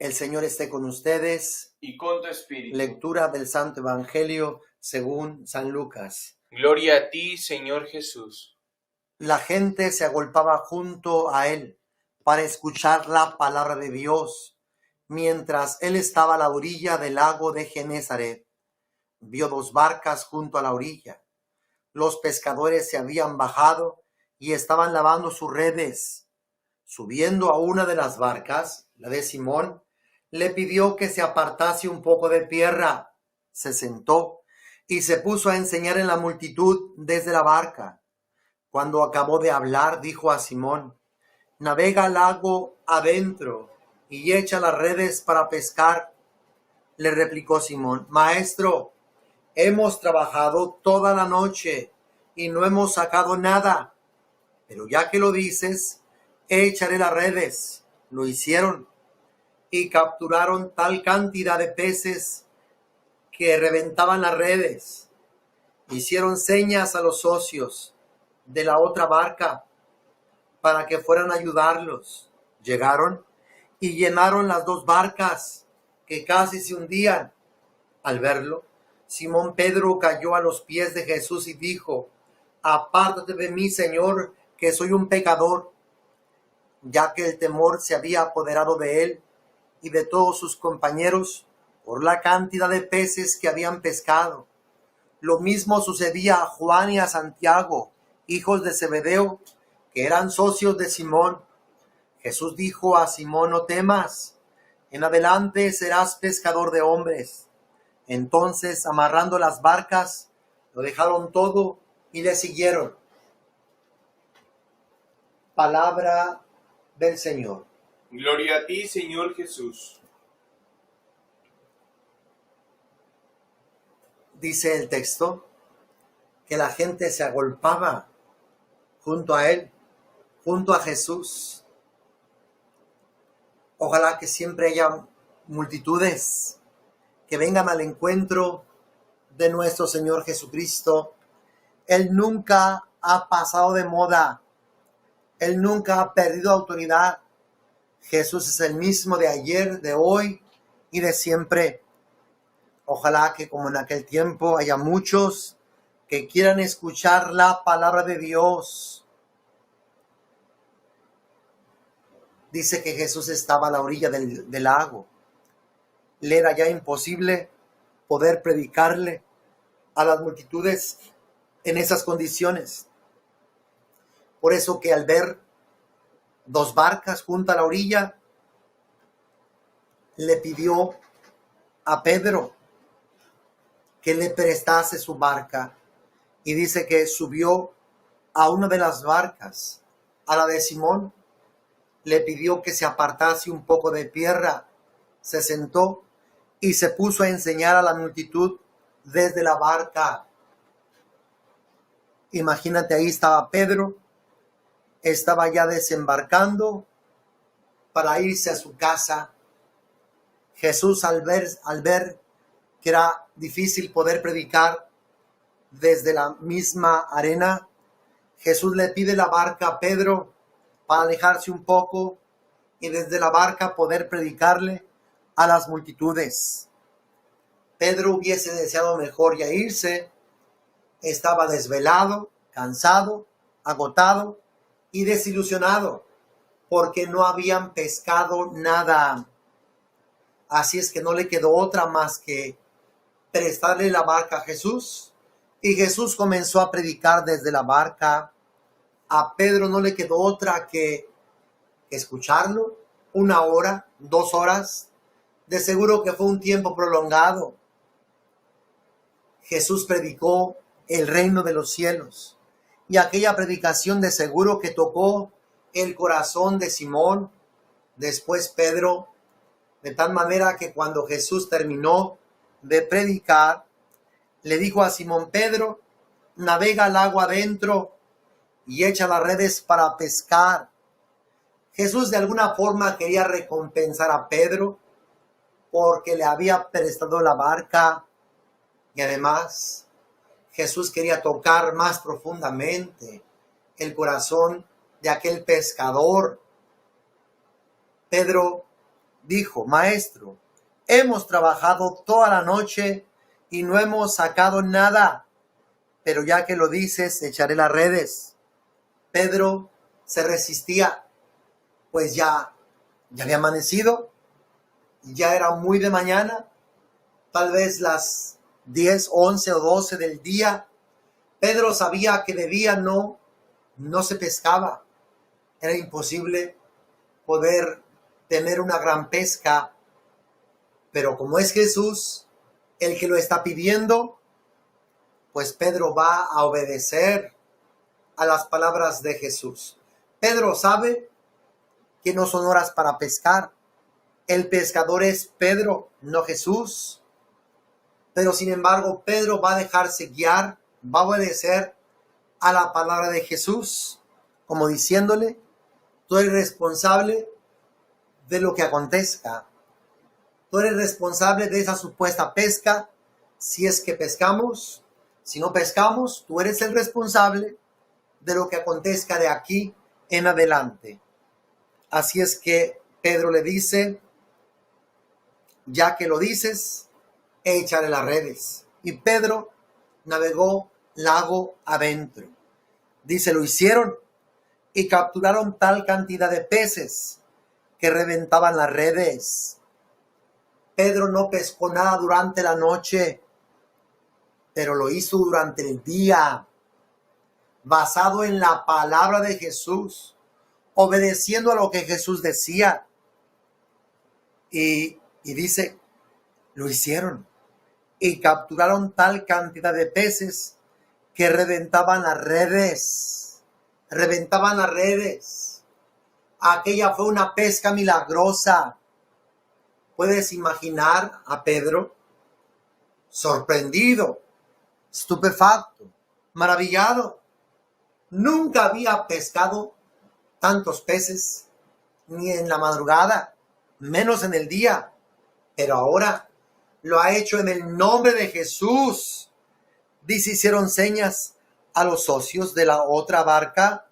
El Señor esté con ustedes. Y con tu espíritu. Lectura del Santo Evangelio según San Lucas. Gloria a ti, Señor Jesús. La gente se agolpaba junto a él para escuchar la palabra de Dios, mientras él estaba a la orilla del lago de Genesaret. Vio dos barcas junto a la orilla. Los pescadores se habían bajado y estaban lavando sus redes. Subiendo a una de las barcas, la de Simón, le pidió que se apartase un poco de tierra. Se sentó y se puso a enseñar en la multitud desde la barca. Cuando acabó de hablar, dijo a Simón: navega al lago adentro y echa las redes para pescar. Le replicó Simón: Maestro, hemos trabajado toda la noche y no hemos sacado nada, pero ya que lo dices, echaré las redes. Lo hicieron y capturaron tal cantidad de peces que reventaban las redes. Hicieron señas a los socios de la otra barca para que fueran a ayudarlos. Llegaron y llenaron las dos barcas, que casi se hundían. Al verlo, Simón Pedro cayó a los pies de Jesús y dijo: apártate de mí, Señor, que soy un pecador. Ya que el temor se había apoderado de él y de todos sus compañeros por la cantidad de peces que habían pescado. Lo mismo sucedía a Juan y a Santiago, hijos de Zebedeo, que eran socios de Simón. Jesús dijo a Simón: no temas, en adelante serás pescador de hombres. Entonces, amarrando las barcas, lo dejaron todo y le siguieron. Palabra del Señor. Gloria a ti, Señor Jesús. Dice el texto que la gente se agolpaba junto a él, junto a Jesús. Ojalá que siempre haya multitudes que vengan al encuentro de nuestro Señor Jesucristo. Él nunca ha pasado de moda. Él nunca ha perdido autoridad. Jesús es el mismo de ayer, de hoy y de siempre. Ojalá que como en aquel tiempo haya muchos que quieran escuchar la palabra de Dios. Dice que Jesús estaba a la orilla del lago. Le era ya imposible poder predicarle a las multitudes en esas condiciones. Por eso que al ver dos barcas junto a la orilla, le pidió a Pedro que le prestase su barca, y dice que subió a una de las barcas, a la de Simón, le pidió que se apartase un poco de tierra, se sentó y se puso a enseñar a la multitud desde la barca. Imagínate, ahí estaba Pedro, estaba ya desembarcando para irse a su casa. Jesús, al ver que era difícil poder predicar desde la misma arena, Jesús le pide la barca a Pedro para alejarse un poco y desde la barca poder predicarle a las multitudes. Pedro hubiese deseado mejor ya irse. Estaba desvelado, cansado, agotado y desilusionado porque no habían pescado nada. Así es que no le quedó otra más que prestarle la barca a Jesús, y Jesús comenzó a predicar desde la barca. A Pedro no le quedó otra que escucharlo 1 hora, 2 horas. De seguro que fue un tiempo prolongado. Jesús predicó el reino de los cielos, y aquella predicación de seguro que tocó el corazón de Simón, después Pedro, de tal manera que cuando Jesús terminó de predicar, le dijo a Simón: Pedro, navega al agua adentro y echa las redes para pescar. Jesús de alguna forma quería recompensar a Pedro porque le había prestado la barca, y además Jesús quería tocar más profundamente el corazón de aquel pescador. Pedro dijo: Maestro, hemos trabajado toda la noche y no hemos sacado nada, pero ya que lo dices, echaré las redes. Pedro se resistía, pues ya había amanecido, ya era muy de mañana, tal vez las 10, 11 o 12 del día. Pedro sabía que de día no se pescaba. Era imposible poder tener una gran pesca, pero como es Jesús el que lo está pidiendo, pues Pedro va a obedecer a las palabras de Jesús. Pedro sabe que no son horas para pescar. El pescador es Pedro, no Jesús. Pero sin embargo, Pedro va a dejarse guiar, va a obedecer a la palabra de Jesús, como diciéndole: tú eres responsable de lo que acontezca. Tú eres responsable de esa supuesta pesca, si es que pescamos. Si no pescamos, tú eres el responsable de lo que acontezca de aquí en adelante. Así es que Pedro le dice: ya que lo dices, échale las redes. Y Pedro navegó lago adentro. Dice: lo hicieron y capturaron tal cantidad de peces que reventaban las redes. Pedro no pescó nada durante la noche, pero lo hizo durante el día, basado en la palabra de Jesús, obedeciendo a lo que Jesús decía. Y dice: lo hicieron y capturaron tal cantidad de peces que reventaban las redes. Reventaban las redes. Aquella fue una pesca milagrosa. ¿Puedes imaginar a Pedro sorprendido, estupefacto, maravillado? Nunca había pescado tantos peces, ni en la madrugada, menos en el día, pero ahora lo ha hecho en el nombre de Jesús. Dice: hicieron señas a los socios de la otra barca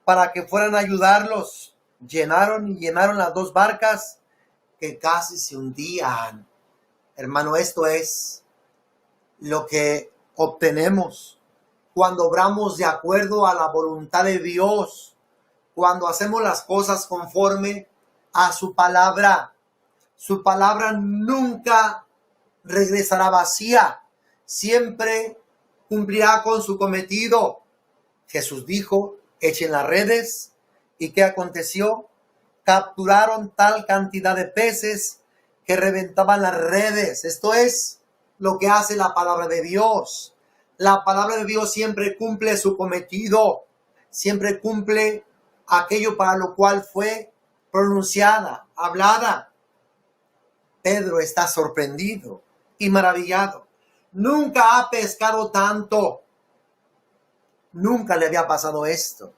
para que fueran a ayudarlos. Llenaron las dos barcas que casi se hundían. Hermano, esto es lo que obtenemos cuando obramos de acuerdo a la voluntad de Dios, cuando hacemos las cosas conforme a su palabra. Su palabra nunca regresará vacía, siempre cumplirá con su cometido. Jesús dijo: echen las redes. ¿Y qué aconteció? Capturaron tal cantidad de peces que reventaban las redes. Esto es lo que hace la palabra de Dios. La palabra de Dios siempre cumple su cometido, siempre cumple aquello para lo cual fue pronunciada, hablada. Pedro está sorprendido y maravillado. Nunca ha pescado tanto. Nunca le había pasado esto.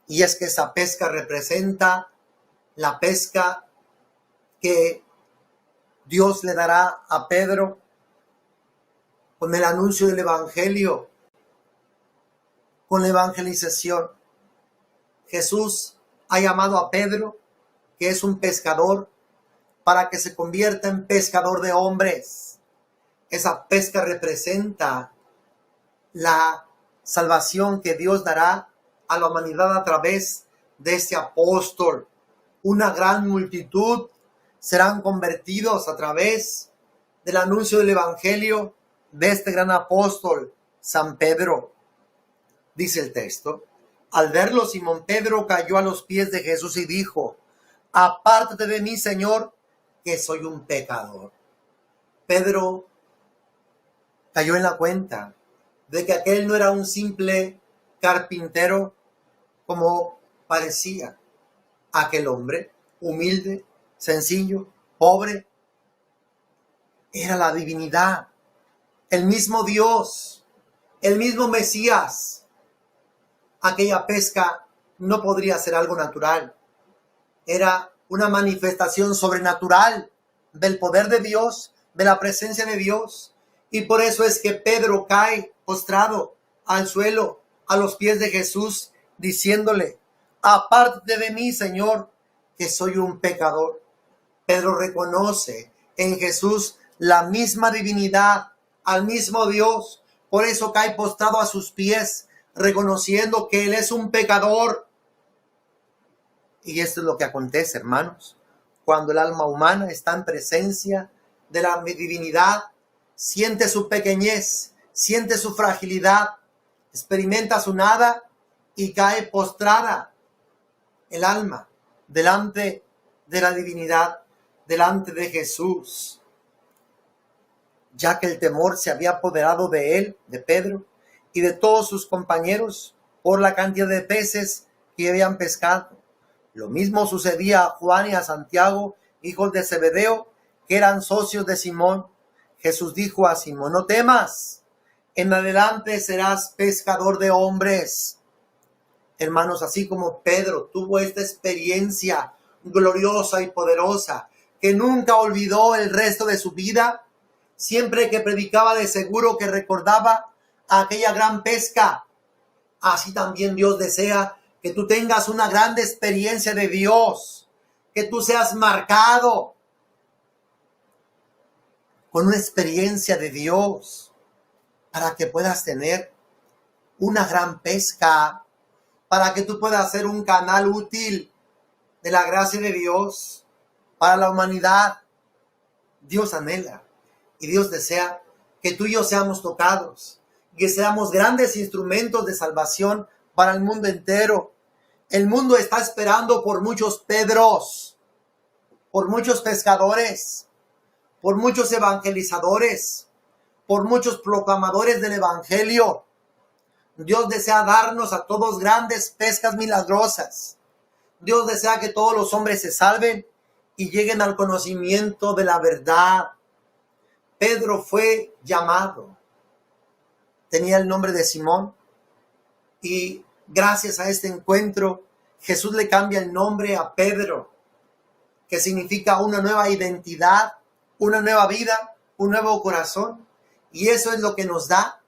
Y es que esa pesca representa la pesca que Dios le dará a Pedro con el anuncio del Evangelio, con la evangelización. Jesús ha llamado a Pedro, que es un pescador, para que se convierta en pescador de hombres. Esa pesca representa la salvación que Dios dará a la humanidad a través de este apóstol. Una gran multitud serán convertidos a través del anuncio del Evangelio de este gran apóstol, San Pedro. Dice el texto: al verlo, Simón Pedro cayó a los pies de Jesús y dijo: apártate de mí, Señor, que soy un pecador. Pedro cayó en la cuenta de que aquel no era un simple carpintero como parecía aquel hombre, humilde, sencillo, pobre. Era la divinidad, el mismo Dios, el mismo Mesías. Aquella pesca no podría ser algo natural. Era una manifestación sobrenatural del poder de Dios, de la presencia de Dios. Y por eso es que Pedro cae postrado al suelo, a los pies de Jesús, diciéndole: apártate de mí, Señor, que soy un pecador. Pedro reconoce en Jesús la misma divinidad, al mismo Dios. Por eso cae postrado a sus pies, reconociendo que Él es un pecador. Y esto es lo que acontece, hermanos. Cuando el alma humana está en presencia de la divinidad, siente su pequeñez, siente su fragilidad, experimenta su nada y cae postrada el alma delante de la divinidad, delante de Jesús. Ya que el temor se había apoderado de él, de Pedro, y de todos sus compañeros por la cantidad de peces que habían pescado. Lo mismo sucedía a Juan y a Santiago, hijos de Zebedeo, que eran socios de Simón. Jesús dijo a Simón: no temas, en adelante serás pescador de hombres. Hermanos, así como Pedro tuvo esta experiencia gloriosa y poderosa, que nunca olvidó el resto de su vida, siempre que predicaba de seguro que recordaba aquella gran pesca. Así también Dios desea que tú tengas una grande experiencia de Dios, que tú seas marcado con una experiencia de Dios para que puedas tener una gran pesca, para que tú puedas ser un canal útil de la gracia de Dios para la humanidad. Dios anhela y Dios desea que tú y yo seamos tocados, que seamos grandes instrumentos de salvación para el mundo entero. El mundo está esperando por muchos Pedros, por muchos pescadores, por muchos evangelizadores, por muchos proclamadores del evangelio. Dios desea darnos a todos grandes pescas milagrosas. Dios desea que todos los hombres se salven y lleguen al conocimiento de la verdad. Pedro fue llamado, tenía el nombre de Simón, y gracias a este encuentro Jesús le cambia el nombre a Pedro, que significa una nueva identidad, una nueva vida, un nuevo corazón. Y eso es lo que nos da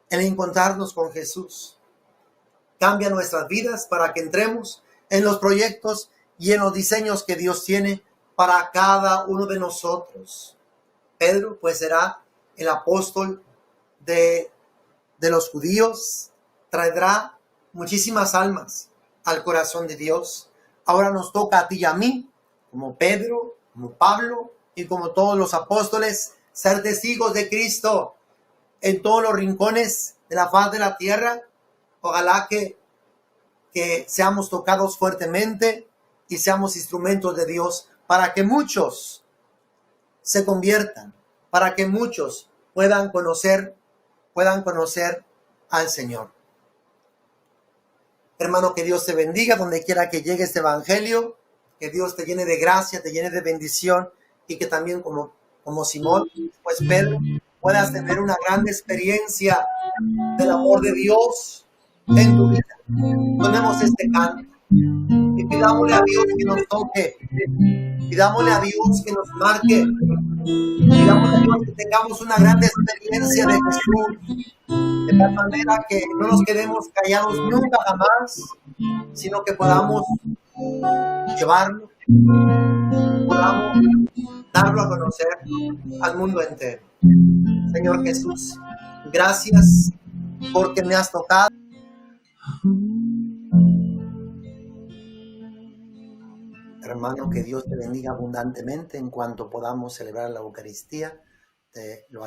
el encontrarnos con Jesús. Cambia nuestras vidas para que entremos en los proyectos y en los diseños que Dios tiene para cada uno de nosotros. Pedro pues será el apóstol de los judíos, traerá muchísimas almas al corazón de Dios. Ahora nos toca a ti y a mí, como Pedro, como Pablo y como todos los apóstoles, ser testigos de Cristo en todos los rincones de la faz de la tierra. Ojalá que seamos tocados fuertemente y seamos instrumentos de Dios para que muchos se conviertan, para que muchos puedan conocer al Señor. Hermano, que Dios te bendiga donde quiera que llegue este evangelio, que Dios te llene de gracia, te llene de bendición, y que también como Simón, pues Pedro, puedas tener una gran experiencia del amor de Dios en tu vida. Tomemos este canto y pidámosle a Dios que nos toque, pidámosle a Dios que nos marque, pidámosle a Dios que tengamos una gran experiencia de Jesús, de tal manera que no nos quedemos callados nunca jamás, sino que podamos llevarlo, podamos darlo a conocer al mundo entero. Señor Jesús, gracias porque me has tocado. Hermano, que Dios te bendiga abundantemente. En cuanto podamos celebrar la Eucaristía, te lo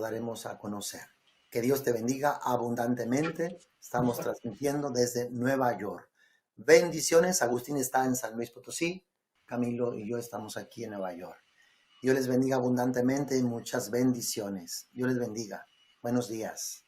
daremos a conocer. Que Dios te bendiga abundantemente. Estamos transmitiendo desde Nueva York. Bendiciones. Agustín está en San Luis Potosí. Camilo y yo estamos aquí en Nueva York. Dios les bendiga abundantemente y muchas bendiciones. Dios les bendiga. Buenos días.